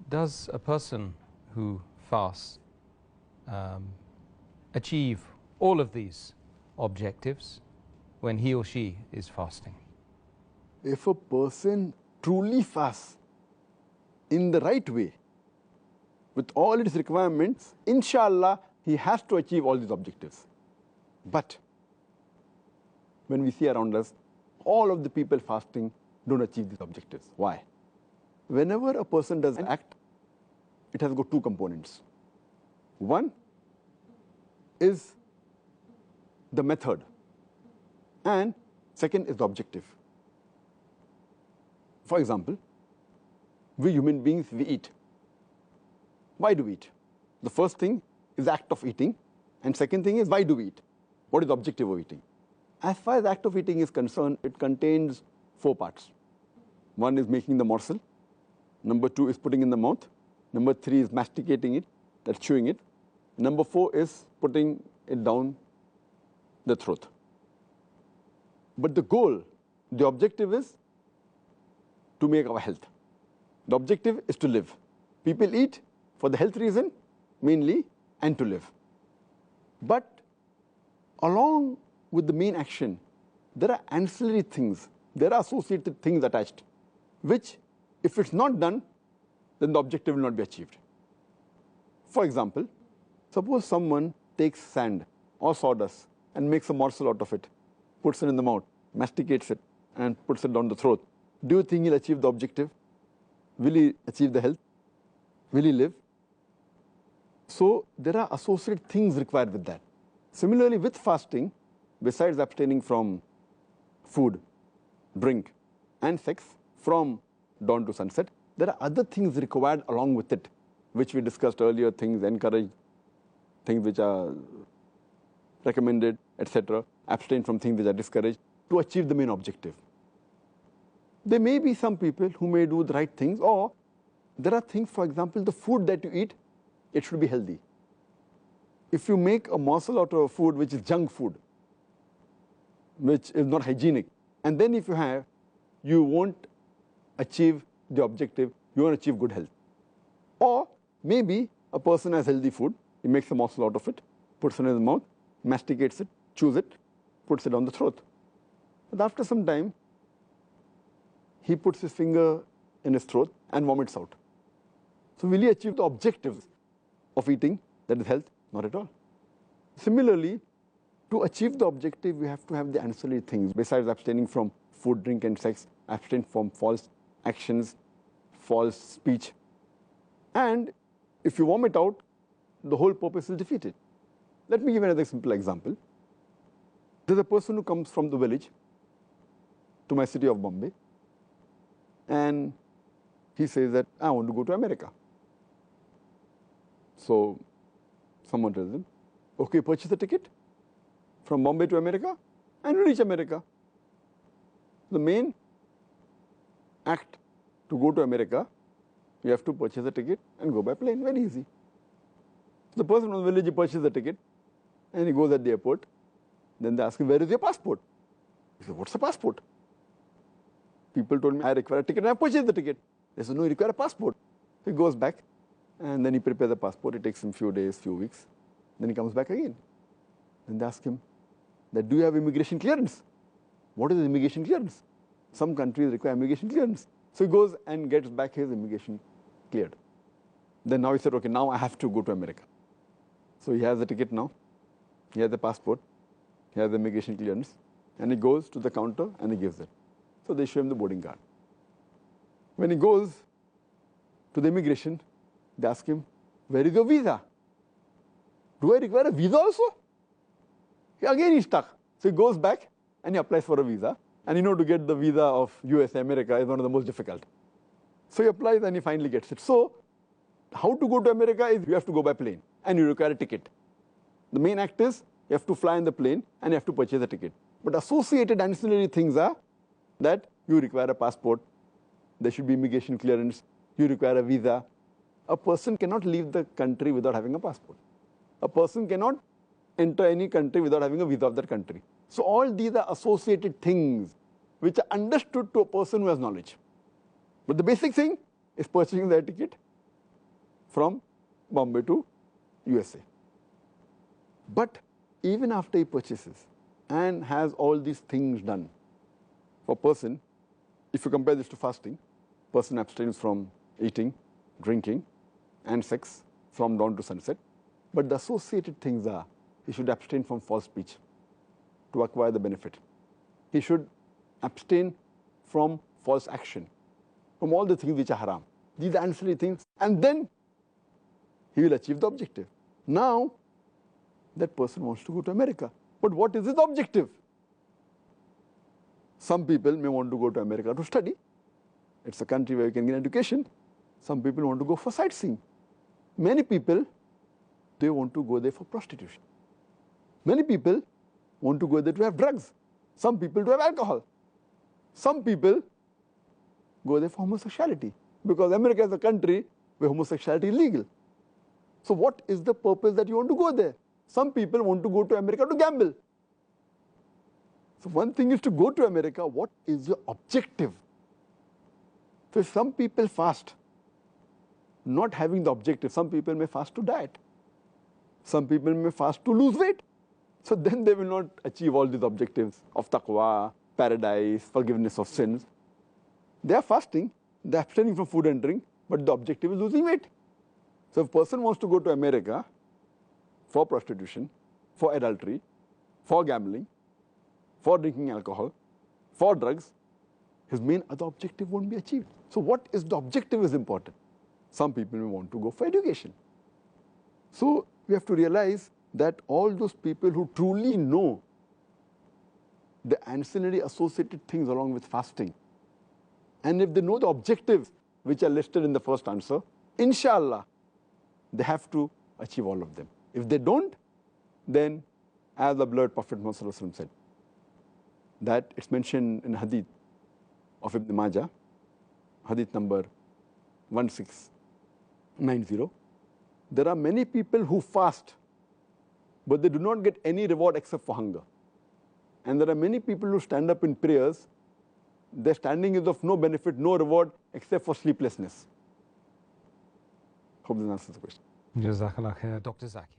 Does a person who fasts achieve all of these objectives when he or she is fasting? If a person truly fasts in the right way, with all its requirements, inshallah, he has to achieve all these objectives. But when we see around us, all of the people fasting don't achieve these objectives. Why? Whenever a person does an act, it has got two components. One is the method, and second is the objective. For example, we human beings, we eat. Why do we eat? The first thing is the act of eating, and second thing is why do we eat? What is the objective of eating? As far as the act of eating is concerned, it contains 4 parts. One is making the morsel. Number 2 is putting in the mouth. Number 3 is masticating it, that's chewing it. Number 4 is putting it down the throat. But the goal, the objective is to make our health. The objective is to live. People eat for the health reason mainly and to live. But along with the main action, there are ancillary things, there are associated things attached, which if it's not done, then the objective will not be achieved. For example, suppose someone takes sand or sawdust and makes a morsel out of it, puts it in the mouth, masticates it, and puts it down the throat. Do you think he'll achieve the objective? Will he achieve the health? Will he live? So there are associated things required with that. Similarly, with fasting, besides abstaining from food, drink, and sex from dawn to sunset, there are other things required along with it, which we discussed earlier, things encouraged, things which are recommended, etc. Abstain from things which are discouraged to achieve the main objective. There may be some people who may do the right things, or there are things, for example, the food that you eat, it should be healthy. If you make a morsel out of a food which is junk food, which is not hygienic, and then if you have, you won't achieve the objective, you won't achieve good health. Or maybe a person has healthy food, he makes a morsel out of it, puts it in his mouth, masticates it, chews it, puts it down the throat. But after some time, he puts his finger in his throat and vomits out. So will he achieve the objectives of eating, that is health? Not at all. Similarly, to achieve the objective, we have to have the ancillary things. Besides abstaining from food, drink, and sex, abstain from false actions, false speech. And if you vomit out, the whole purpose is defeated. Let me give another simple example. There's a person who comes from the village to my city of Bombay, and he says that, I want to go to America. So someone tells him, okay, purchase a ticket from Bombay to America, and you reach America. The main act to go to America, you have to purchase a ticket and go by plane, very easy. The person from the village, he purchases the ticket, and he goes at the airport. Then they ask him, where is your passport? He said, what's a passport? People told me, I require a ticket, and I purchased the ticket. They said, no, you require a passport. So he goes back, and then he prepares the passport. It takes him a few days, few weeks. Then he comes back again. And they ask him, that, do you have immigration clearance? What is immigration clearance? Some countries require immigration clearance. So he goes and gets back his immigration cleared. Then now he said, okay, now I have to go to America. So he has the ticket now. He has the passport. He has the immigration clearance. And he goes to the counter and he gives it. So they show him the boarding card. When he goes to the immigration, they ask him, where is your visa? Do I require a visa also? Again he's stuck. So he goes back and he applies for a visa. And you know, to get the visa of US, America is one of the most difficult. So he applies and he finally gets it. So how to go to America is you have to go by plane and you require a ticket. The main act is you have to fly in the plane and you have to purchase a ticket. But associated ancillary things are that you require a passport, there should be immigration clearance, you require a visa. A person cannot leave the country without having a passport. A person cannot enter any country without having a visa of that country. So all these are associated things which are understood to a person who has knowledge. But the basic thing is purchasing the ticket from Bombay to USA. But even after he purchases and has all these things done, for a person, if you compare this to fasting, person abstains from eating, drinking, and sex from dawn to sunset. But the associated things are, he should abstain from false speech to acquire the benefit. He should abstain from false action, from all the things which are haram. These are ancillary things, and then he will achieve the objective. Now, that person wants to go to America. But what is his objective? Some people may want to go to America to study. It's a country where you can get education. Some people want to go for sightseeing. Many people, they want to go there for prostitution. Many people want to go there to have drugs. Some people to have alcohol. Some people go there for homosexuality, because America is a country where homosexuality is legal. So what is the purpose that you want to go there? Some people want to go to America to gamble. So one thing is to go to America, what is your objective? So some people fast, not having the objective. Some people may fast to diet. Some people may fast to lose weight. So then they will not achieve all these objectives of taqwa, paradise, forgiveness of sins. They are fasting, they are abstaining from food and drink, but the objective is losing weight. So if a person wants to go to America for prostitution, for adultery, for gambling, for drinking alcohol, for drugs, his main other objective won't be achieved. So what is the objective is important. Some people may want to go for education. So we have to realize that all those people who truly know the ancillary associated things along with fasting, and if they know the objectives which are listed in the first answer, inshallah, they have to achieve all of them. If they don't, then as the beloved Prophet Muhammad said, that it's mentioned in hadith of Ibn Majah, hadith number 1690, there are many people who fast, but they do not get any reward except for hunger. And there are many people who stand up in prayers, their standing is of no benefit, no reward, except for sleeplessness. Hope this answers the question. Jazakallah khair, Dr. Zakir.